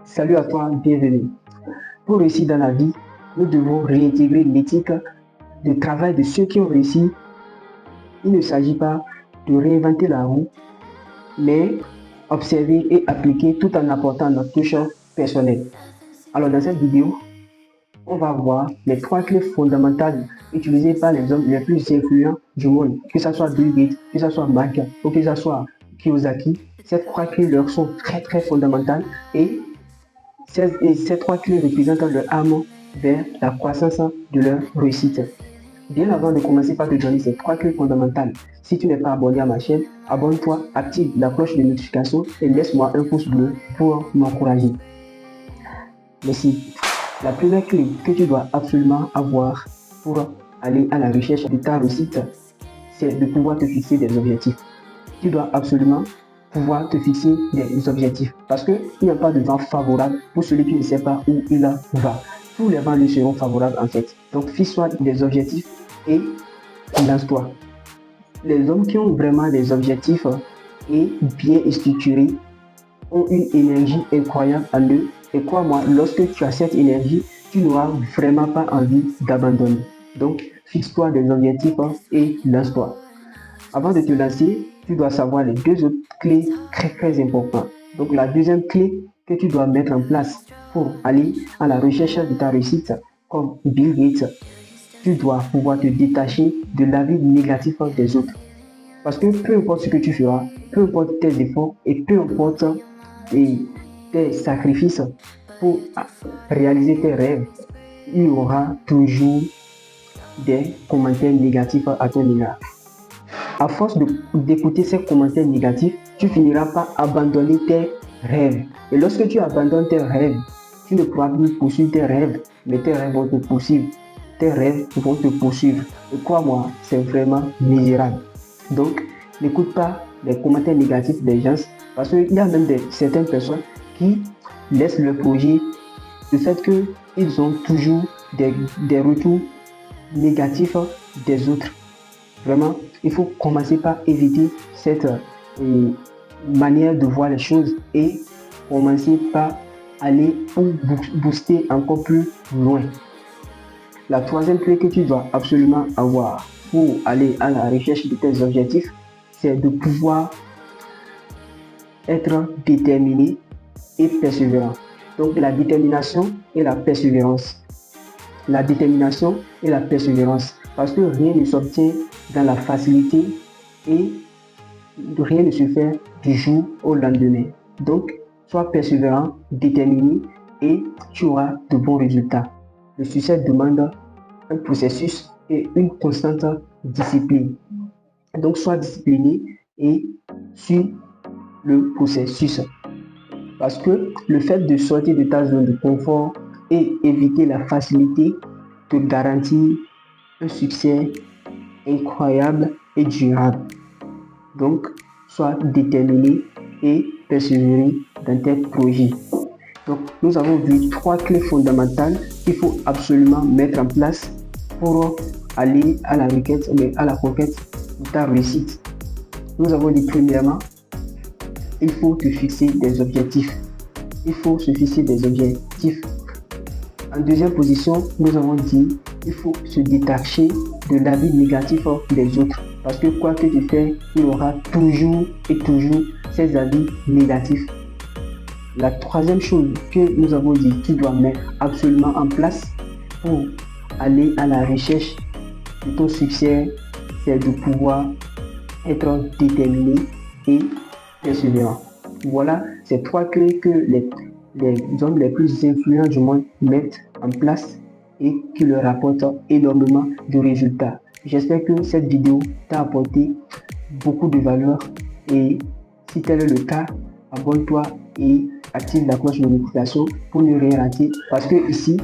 Salut à toi, bienvenue. Pour réussir dans la vie, nous devons réintégrer l'éthique de travail de ceux qui ont réussi. Il ne s'agit pas de réinventer la roue, mais observer et appliquer tout en apportant notre touche personnelle. Alors dans cette vidéo, on va voir les 3 clés fondamentales utilisées par les hommes les plus influents du monde, que ce soit Bill Gates, que ce soit Mark ou que ce soit Kiyosaki. Ces 3 clés leur sont très fondamentales et ces 3 clés représentent leur arme vers la croissance de leur réussite. Bien avant de commencer par te donner ces 3 clés fondamentales, si tu n'es pas abonné à ma chaîne, abonne-toi, active la cloche de notification et laisse-moi un pouce bleu pour m'encourager. Merci. La première clé que tu dois absolument avoir pour aller à la recherche de ta réussite, c'est de pouvoir te fixer des objectifs. Tu dois absolument pouvoir te fixer des objectifs parce qu'il n'y a pas de vent favorable pour celui qui ne sait pas où il va. Tous les vents lui seront favorables en fait. Donc fixe-toi des objectifs et lance-toi. Les hommes qui ont vraiment des objectifs et bien structurés ont une énergie incroyable en eux. Et crois-moi, lorsque tu as cette énergie, tu n'auras vraiment pas envie d'abandonner. Donc, fixe-toi des objectifs et lance-toi. Avant de te lancer, tu dois savoir les 2 autres clés très importantes. Donc, la deuxième clé que tu dois mettre en place pour aller à la recherche de ta réussite, comme Bill Gates, tu dois pouvoir te détacher de l'avis négatif des autres. Parce que peu importe ce que tu feras, peu importe tes efforts et peu importe tes sacrifices pour réaliser tes rêves, il y aura toujours des commentaires négatifs à ton égard. À force d'écouter ces commentaires négatifs, tu finiras par abandonner tes rêves. Et lorsque tu abandonnes tes rêves, tu ne pourras plus poursuivre tes rêves, mais tes rêves vont te poursuivre. Tes rêves vont te poursuivre. Et crois-moi, c'est vraiment misérable. Donc, n'écoute pas les commentaires négatifs des gens, parce qu'il y a même certaines personnes qui laissent le projet du fait qu'ils ont toujours des retours négatifs des autres. Vraiment, il faut commencer par éviter cette manière de voir les choses et commencer par aller pour booster encore plus loin. La troisième clé que tu dois absolument avoir pour aller à la recherche de tes objectifs, c'est de pouvoir être déterminé et persévérant. Donc la détermination et la persévérance. La détermination et la persévérance. Parce que rien ne s'obtient dans la facilité et rien ne se fait du jour au lendemain. Donc, sois persévérant, déterminé et tu auras de bons résultats. Le succès demande un processus et une constante discipline. Donc, sois discipliné et suis le processus. Parce que le fait de sortir de ta zone de confort et éviter la facilité te garantit un succès incroyable et durable. Donc, sois déterminé et persévérer dans tes projets. Donc, nous avons vu 3 clés fondamentales qu'il faut absolument mettre en place pour aller à la requête, mais à la conquête de ta réussite. Nous avons dit premièrement, il faut te fixer des objectifs. Il faut se fixer des objectifs. En deuxième position, nous avons dit il faut se détacher de l'avis négatif des autres. Parce que quoi que tu fais, il y aura toujours ces avis négatifs. La troisième chose que nous avons dit, tu dois mettre absolument en place pour aller à la recherche de ton succès, c'est de pouvoir être déterminé et persévérant. Voilà ces 3 clés que les hommes les plus influents du monde mettent en place et qui leur apportent énormément de résultats. J'espère que cette vidéo t'a apporté beaucoup de valeur et si tel est le cas, abonne-toi et active la cloche de notification pour ne rien rater parce que ici,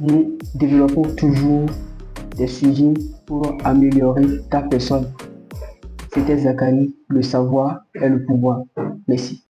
nous développons toujours des sujets pour améliorer ta personne. C'était Zachary, le savoir est le pouvoir. Merci.